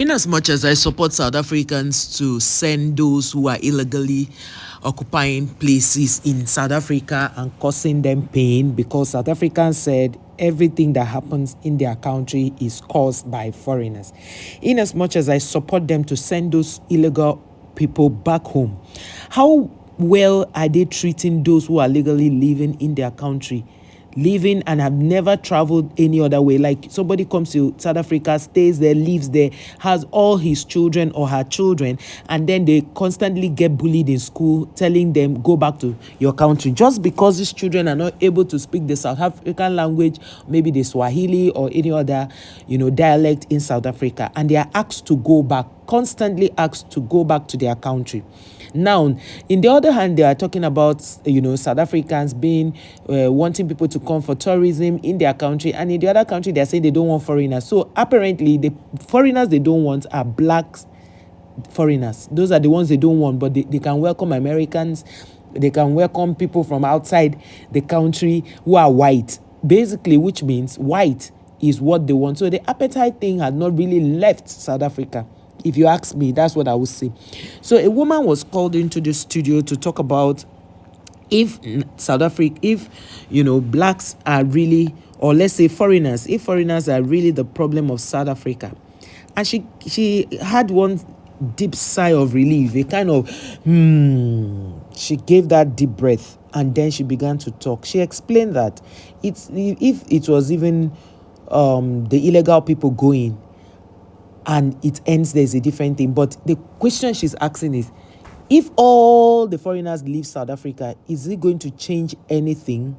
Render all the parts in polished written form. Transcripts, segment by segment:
In as much as I support South Africans to send those who are illegally occupying places in South Africa and causing them pain, because South Africans said everything that happens in their country is caused by foreigners. In as much as I support them to send those illegal people back home, how well are they treating those who are legally living in their country, living and have never traveled any other way? Like somebody comes to South Africa, stays there, lives there, has all his children or her children, and then they constantly get bullied in school, telling them go back to your country just because these children are not able to speak the South African language, maybe the Swahili or any other dialect in South Africa, and they are asked to go back, constantly asked to go back to their country. Now, in the other hand, they are talking about, South Africans being wanting people to come for tourism in their country, and in the other country, they are saying they don't want foreigners. So apparently, the foreigners they don't want are black foreigners. Those are the ones they don't want, but they can welcome Americans. They can welcome people from outside the country who are white, basically, which means white is what they want. So the apartheid thing had not really left South Africa. If you ask me, that's what I would say. So a woman was called into the studio to talk about if South Africa, if blacks are really, or let's say foreigners, if foreigners are really the problem of South Africa. And she had one deep sigh of relief, a kind of she gave that deep breath, and then she began to talk. She explained that if it was even the illegal people going and it ends, there's a different thing. But the question she's asking is, if all the foreigners leave South Africa, is it going to change anything?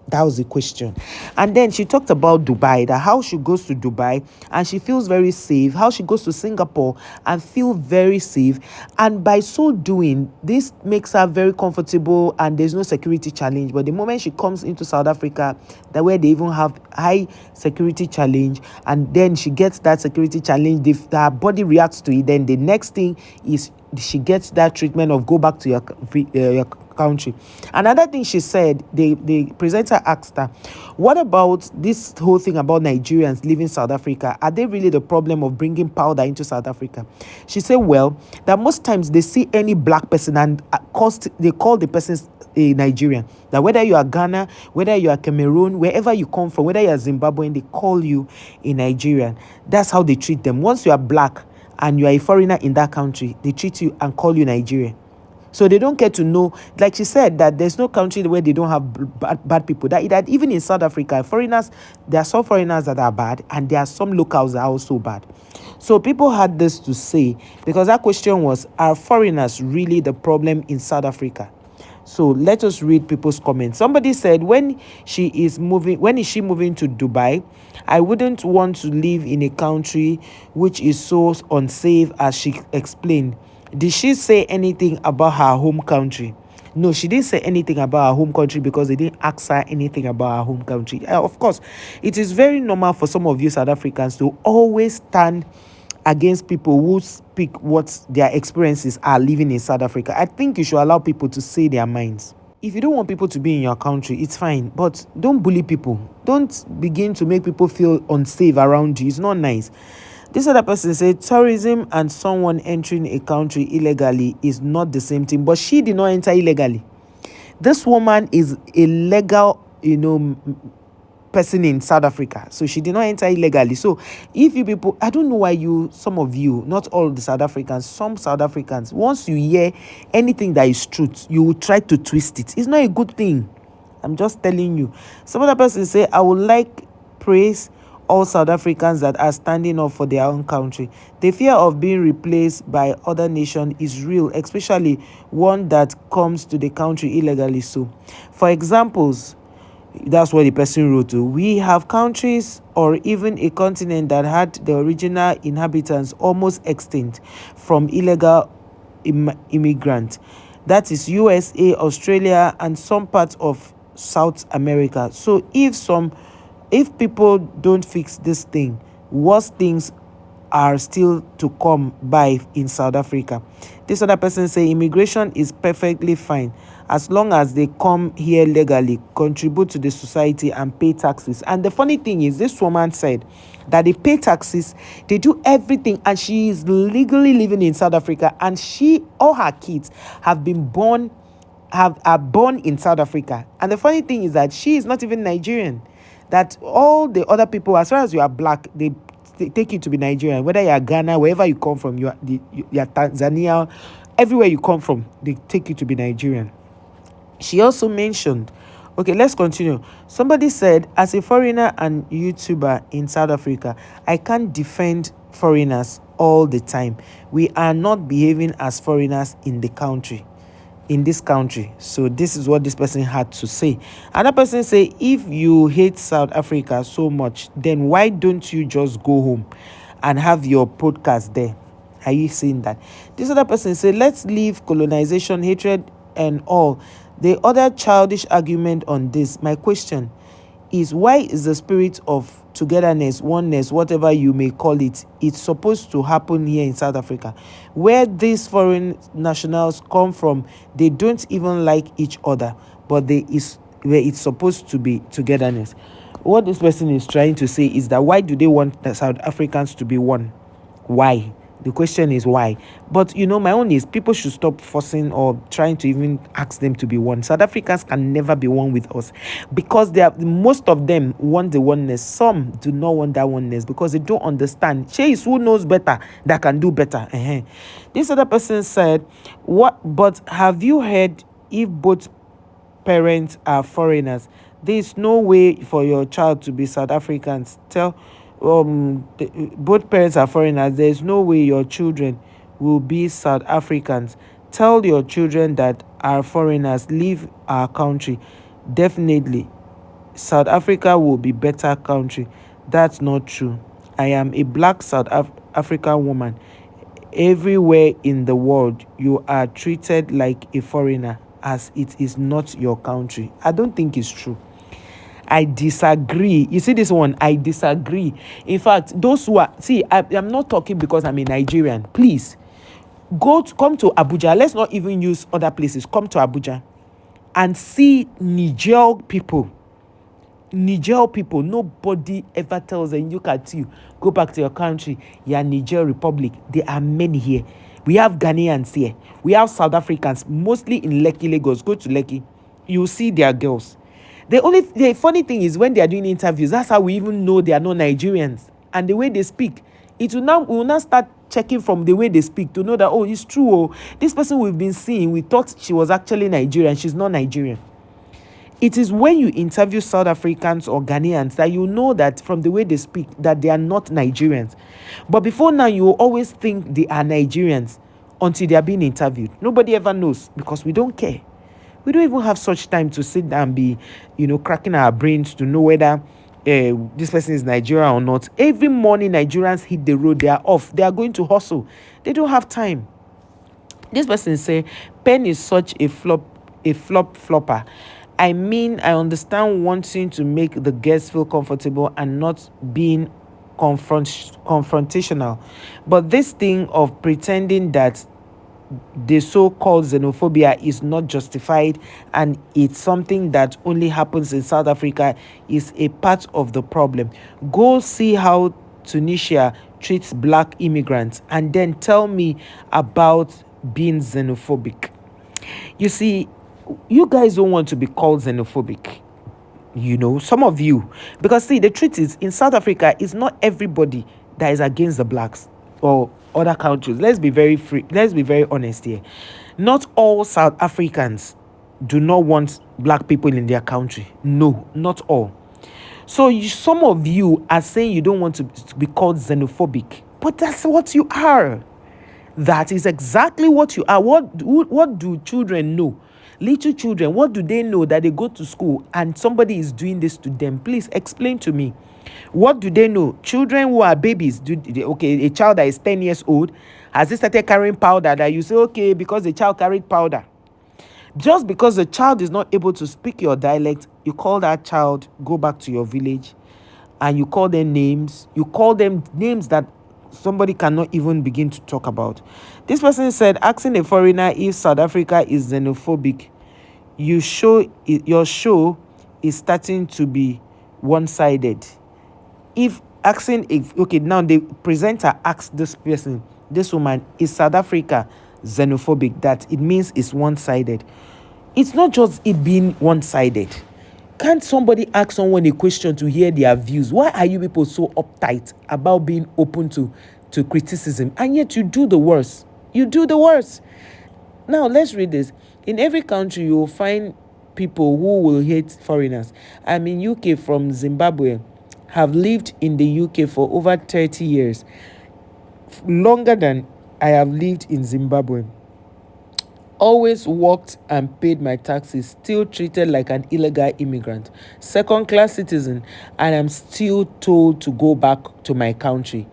That was the question. And then she talked about Dubai, that how she goes to Dubai and she feels very safe, how she goes to Singapore and feel very safe. And by so doing, this makes her very comfortable and there's no security challenge. But the moment she comes into South Africa, that where they even have high security challenge, and then she gets that security challenge, her body reacts to it, then the next thing is she gets that treatment of go back to your country. Another thing she said, the presenter asked her, what about this whole thing about Nigerians leaving South Africa? Are they really the problem of bringing powder into South Africa? She said, well, that most times they see any black person and they call the person a Nigerian. That whether you are Ghana, whether you are Cameroon, wherever you come from, whether you are Zimbabwean, they call you a Nigerian. That's how they treat them. Once you are black and you are a foreigner in that country, they treat you and call you Nigerian. So they don't get to know, like she said, that there's no country where they don't have bad people. That even in South Africa, foreigners, there are some foreigners that are bad, and there are some locals that are also bad. So people had this to say, because that question was, are foreigners really the problem in South Africa? So let us read people's comments. Somebody said, when is she moving to Dubai? I wouldn't want to live in a country which is so unsafe, as she explained. Did she say anything about her home country? No, she didn't say anything about her home country because they didn't ask her anything about her home country. Of course, it is very normal for some of you South Africans to always stand against people who speak what their experiences are living in South Africa. I think you should allow people to say their minds. If you don't want people to be in your country, it's fine, but don't bully people. Don't begin to make people feel unsafe around you. It's not nice. This other person said tourism and someone entering a country illegally is not the same thing, but she did not enter illegally. This woman is a legal, person in South Africa, so she did not enter illegally. So if you people, I don't know why some of you, not all the South Africans, some South Africans, once you hear anything that is truth, you will try to twist it. It's not a good thing. I'm just telling you. Some other person say, I would like praise all South Africans that are standing up for their own country. The fear of being replaced by other nation is real, especially one that comes to the country illegally. So, for examples, that's what the person wrote to. We have countries or even a continent that had the original inhabitants almost extinct from illegal immigrants. That is USA, Australia, and some parts of South America. So if people don't fix this thing, worse things are still to come by in South Africa. This other person say immigration is perfectly fine as long as they come here legally, contribute to the society and pay taxes. And the funny thing is, this woman said that they pay taxes, they do everything, and she is legally living in South Africa, and all her kids have been born are born in South Africa. And the funny thing is that she is not even Nigerian. That all the other people, as far as you are black, they take you to be Nigerian. Whether you are Ghana, wherever you come from, you are Tanzania, everywhere you come from, they take you to be Nigerian. She also mentioned, okay, let's continue. Somebody said, as a foreigner and YouTuber in South Africa, I can't defend foreigners all the time. We are not behaving as foreigners in this country. So this is what this person had to say. Another person say, if you hate South Africa so much, then why don't you just go home and have your podcast there? Are you seeing that? This other person say, let's leave colonization, hatred and all the other childish argument on this. My question is, why is the spirit of togetherness, oneness, whatever you may call it, it's supposed to happen here in South Africa? Where these foreign nationals come from, they don't even like each other, but where it's supposed to be togetherness. What this person is trying to say is that why do they want the South Africans to be one? Why? The question is why. But my own is people should stop forcing or trying to even ask them to be one. South Africans can never be one with us because most of them want the oneness. Some do not want that oneness because they don't understand. She is who knows better that can do better. This other person said, "What? But have you heard if both parents are foreigners, there is no way for your child to be South Africans. Both parents are foreigners, there is no way your children will be South Africans. Tell your children that are foreigners leave our country. Definitely South Africa will be better country. That's not true. I am a black South African woman. Everywhere in the world you are treated like a foreigner as it is not your country." I don't think it's true. I disagree. You see this one? I disagree. In fact, those who are... See, I'm not talking because I'm a Nigerian. Please, come to Abuja. Let's not even use other places. Come to Abuja and see Niger people. Nobody ever tells them, look at you, go back to your country. You're Niger Republic. There are many here. We have Ghanaians here. We have South Africans, mostly in Lekki, Lagos. Go to Lekki. You'll see their girls. The funny thing is when they are doing interviews, that's how we even know they are not Nigerians. And the way they speak, we will now start checking from the way they speak to know that, oh, it's true. Oh, this person we've been seeing, we thought she was actually Nigerian. She's not Nigerian. It is when you interview South Africans or Ghanaians that you know that from the way they speak that they are not Nigerians. But before now, you will always think they are Nigerians until they are being interviewed. Nobody ever knows because we don't care. We don't even have such time to sit down and be, cracking our brains to know whether this person is Nigerian or not. Every morning, Nigerians hit the road. They are off. They are going to hustle. They don't have time. This person say, Pen is such a flopper. I mean, I understand wanting to make the guests feel comfortable and not being confrontational. But this thing of pretending that the so-called xenophobia is not justified and it's something that only happens in South Africa is a part of the problem. Go see how Tunisia treats black immigrants and then tell me about being xenophobic. You see, you guys don't want to be called xenophobic. Some of you, because see, the truth is in South Africa, it's not everybody that is against the blacks or other countries. Let's be very honest here. Not all South Africans do not want black people in their country. No, not all. So some of you are saying you don't want to be called xenophobic, but that's what you are. That is exactly what you are. What do children know? Little children, what do they know that they go to school and somebody is doing this to them? Please explain to me. What do they know? Children who are babies, a child that is 10 years old, has he started carrying powder that you say, okay, because the child carried powder. Just because the child is not able to speak your dialect, you call that child, go back to your village, and you call them names. You call them names that somebody cannot even begin to talk about. This person said, asking a foreigner if South Africa is xenophobic, your show is starting to be one-sided. If asking, if okay, now the presenter asked this woman, is South Africa xenophobic? That it means it's one-sided. It's not just it being one-sided. Can't somebody ask someone a question to hear their views? Why are you people so uptight about being open to criticism? And yet you do the worst. You do the worst. Now, let's read this. In every country, you will find people who will hate foreigners. I'm in UK from Zimbabwe, have lived in the UK for over 30 years, longer than I have lived in Zimbabwe. Always worked and paid my taxes, still treated like an illegal immigrant, second-class citizen, and I'm still told to go back to my country.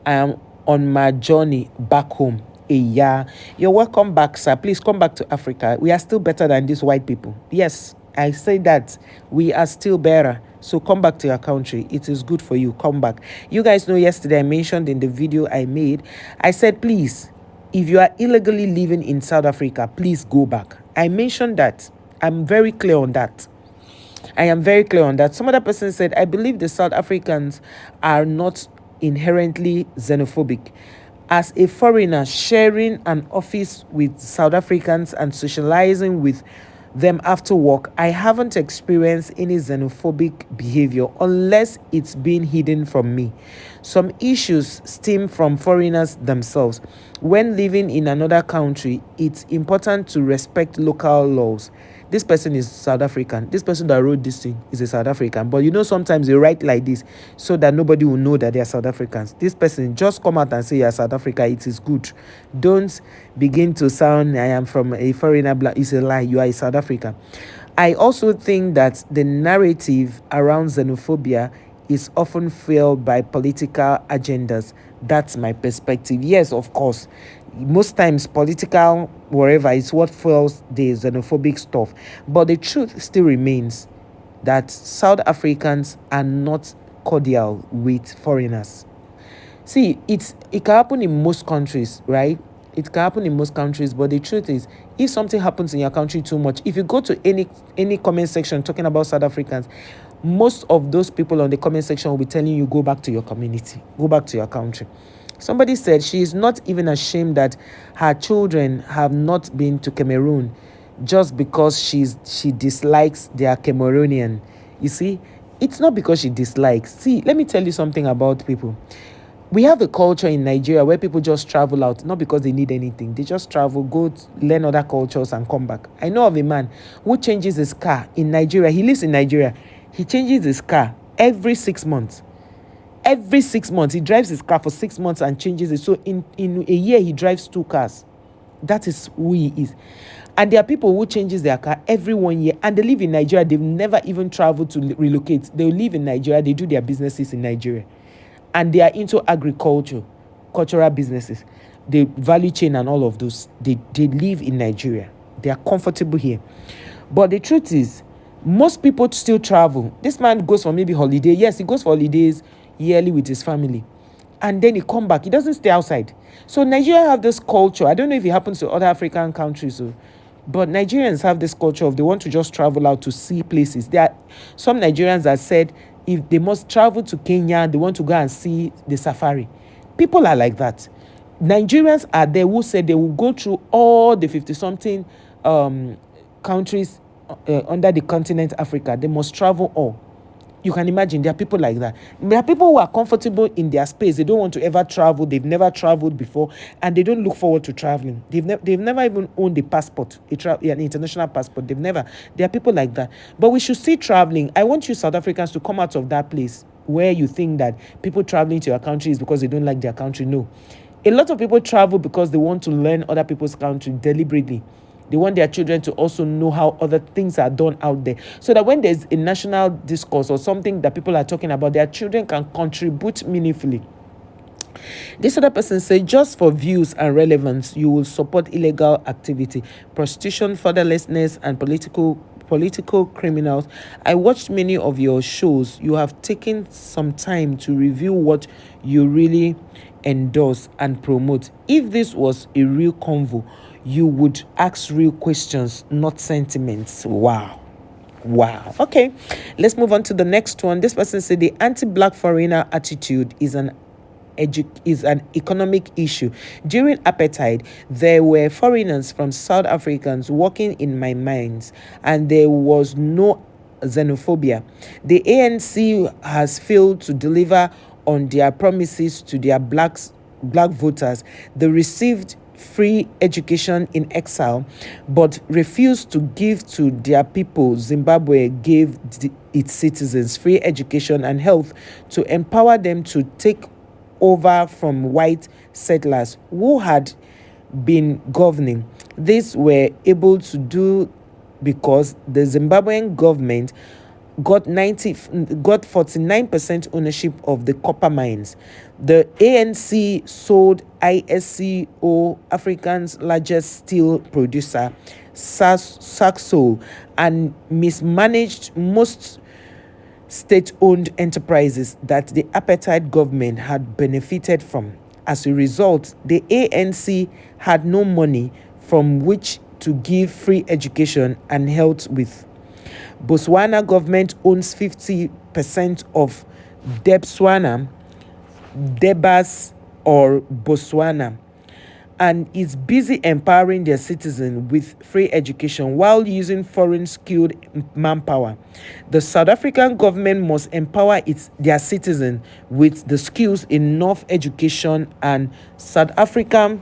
I am on my journey back home. Yeah, you're welcome back, sir. Please come back to Africa. We are still better than these white people. Yes, I say that. We are still better. So come back to your country. It is good for you. Come back. You guys know yesterday I mentioned in the video I made, I said, please, if you are illegally living in South Africa, please go back. I mentioned that. I'm very clear on that. I am very clear on that. Some other person said, I believe the South Africans are not inherently xenophobic. As a foreigner sharing an office with South Africans and socializing with them after work, I haven't experienced any xenophobic behavior unless it's been hidden from me. Some issues stem from foreigners themselves. When living in another country, it's important to respect local laws. This person is South African. This person that wrote this thing is a South African. But you know, sometimes they write like this so that nobody will know that they are South Africans. This person, just come out and say you are South Africa. It is good. Don't begin to sound, I am from a foreigner. It's a lie. You are a South African. I also think that the narrative around xenophobia is often fueled by political agendas. That's my perspective. Yes, of course. Most times political wherever is what fuels the xenophobic stuff. But the truth still remains that South Africans are not cordial with foreigners. See, it can happen in most countries, right? It can happen in most countries, but the truth is, if something happens in your country too much, if you go to any comment section talking about South Africans, most of those people on the comment section will be telling you, go back to your community, go back to your country. Somebody said she is not even ashamed that her children have not been to Cameroon just because she dislikes their Cameroonian. You see, it's not because she dislikes. See, let me tell you something about people. We have a culture in Nigeria where people just travel out, not because they need anything. They just travel, go learn other cultures and come back. I know of a man who changes his car in Nigeria. He lives in Nigeria. He changes his car every 6 months. Every 6 months. He drives his car for 6 months and changes it. So in a year, he drives 2 cars. That is who he is. And there are people who changes their car every 1 year. And they live in Nigeria. They've never even traveled to relocate. They live in Nigeria. They do their businesses in Nigeria. And they are into agriculture, cultural businesses, the value chain and all of those. They live in Nigeria. They are comfortable here. But the truth is, most people still travel. This man goes for maybe holiday. Yes, he goes for holidays yearly with his family. And then he come back. He doesn't stay outside. So Nigeria have this culture. I don't know if it happens to other African countries, but Nigerians have this culture of they want to just travel out to see places. There are some Nigerians that said if they must travel to Kenya, they want to go and see the safari. People are like that. Nigerians are there who said they will go through all the 50-something countries under the continent Africa. They must travel all. You can imagine there are people like that. There are people who are comfortable in their space. They don't want to ever travel. They've never traveled before, and they don't look forward to traveling. They've never even owned a passport, an international passport. There are people like that. But we should see traveling. I want you South Africans to come out of that place where you think that people traveling to your country is because they don't like their country. No. A lot of people travel because they want to learn other people's country deliberately. They want their children to also know how other things are done out there, so that when there's a national discourse or something that people are talking about, their children can contribute meaningfully. This other person said, just for views and relevance, you will support illegal activity, prostitution, fatherlessness, and political criminals. I watched many of your shows. You have taken some time to review what you really endorse, and promote. If this was a real convo, you would ask real questions, not sentiments. Wow. Okay, let's move on to the next one. This person said the anti-black foreigner attitude is an economic issue. During apartheid, there were foreigners from South Africans working in my mines, and there was no xenophobia. The ANC has failed to deliver on their promises to their black voters. They received free education in exile, but refused to give to their people. Zimbabwe gave its citizens free education and health to empower them to take over from white settlers who had been governing. These were able to do because the Zimbabwean government got 49% ownership of the copper mines. The ANC sold ISCO, Africa's largest steel producer, Saxo, and mismanaged most state-owned enterprises that the apartheid government had benefited from. As a result, the ANC had no money from which to give free education and health with. Botswana government owns 50% of Debas or Botswana, and is busy empowering their citizens with free education while using foreign skilled manpower. The South African government must empower their citizens with the skills enough education, and South African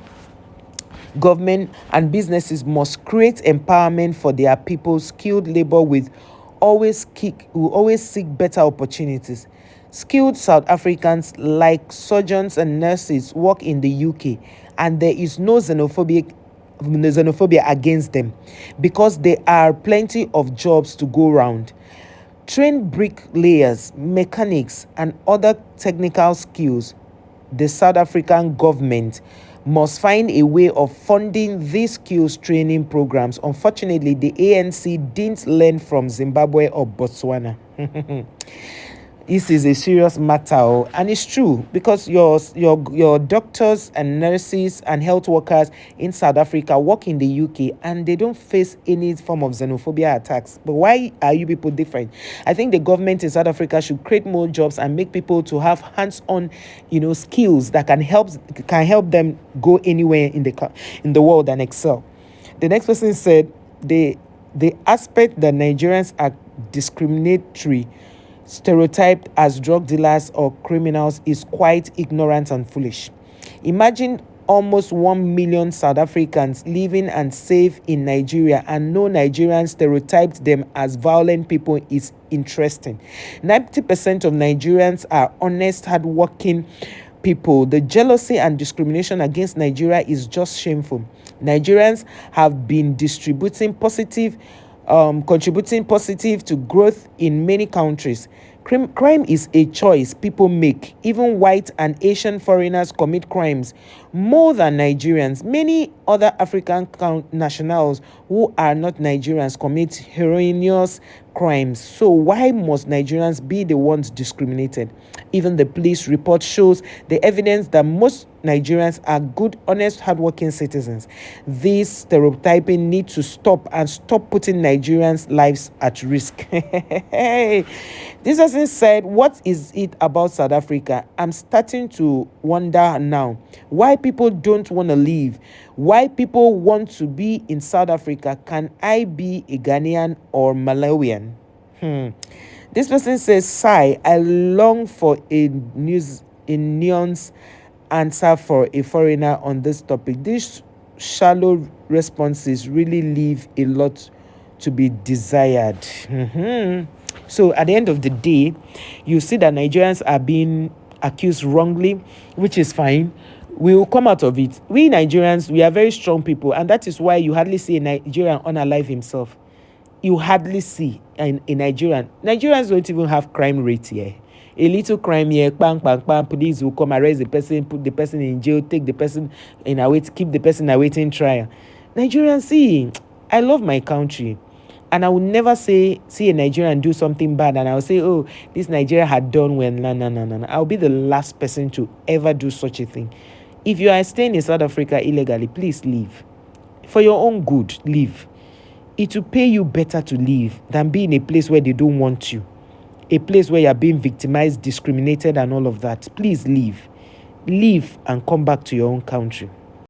government and businesses must create empowerment for their people. Skilled labor will always seek better opportunities. Skilled South Africans like surgeons and nurses work in the UK, and there is no xenophobia against them because there are plenty of jobs to go round. Trained bricklayers, mechanics, and other technical skills. The South African government must find a way of funding these skills training programs. Unfortunately, the ANC didn't learn from Zimbabwe or Botswana. This is a serious matter, and it's true, because your doctors and nurses and health workers in South Africa work in the UK and they don't face any form of xenophobia attacks. But why are you people different? I think the government in South Africa should create more jobs and make people to have hands-on, skills that can help them go anywhere in the world and excel. The next person said the aspect that Nigerians are discriminatory, stereotyped as drug dealers or criminals is quite ignorant and foolish. Imagine almost 1 million South Africans living and safe in Nigeria, and no Nigerians stereotyped them as violent people is interesting. 90% of Nigerians are honest, hardworking people. The jealousy and discrimination against Nigeria is just shameful. Nigerians have been contributing positive to growth in many countries. Crime is a choice people make. Even white and Asian foreigners commit crimes more than Nigerians. Many other African nationals who are not Nigerians commit heinous crimes. So why must Nigerians be the ones discriminated? Even the police report shows the evidence that most Nigerians are good, honest, hardworking citizens. This stereotyping needs to stop, and stop putting Nigerians' lives at risk. This hasn't said, what is it about South Africa? I'm starting to wonder now why people don't want to leave, why people want to be in South Africa. Can I be a Ghanaian or Malawian? This person says, sigh, I long for a nuanced answer for a foreigner on this topic. These shallow responses really leave a lot to be desired. So at the end of the day, you see that Nigerians are being accused wrongly, which is fine. We will come out of it. We Nigerians, we are very strong people, and that is why you hardly see a Nigerian unalive himself. You hardly see a Nigerian. Nigerians don't even have crime rate here. A little crime here, bang, bang, bang, police will come, arrest the person, put the person in jail, take the person keep the person awaiting trial. Nigerians, see, I love my country. And I will never see a Nigerian do something bad and I'll say, oh, this Nigeria had done well. No. I'll be the last person to ever do such a thing. If you are staying in South Africa illegally, please leave. For your own good, leave. It will pay you better to leave than be in a place where they don't want you. A place where you're being victimized, discriminated, and all of that. Please leave. Leave and come back to your own country.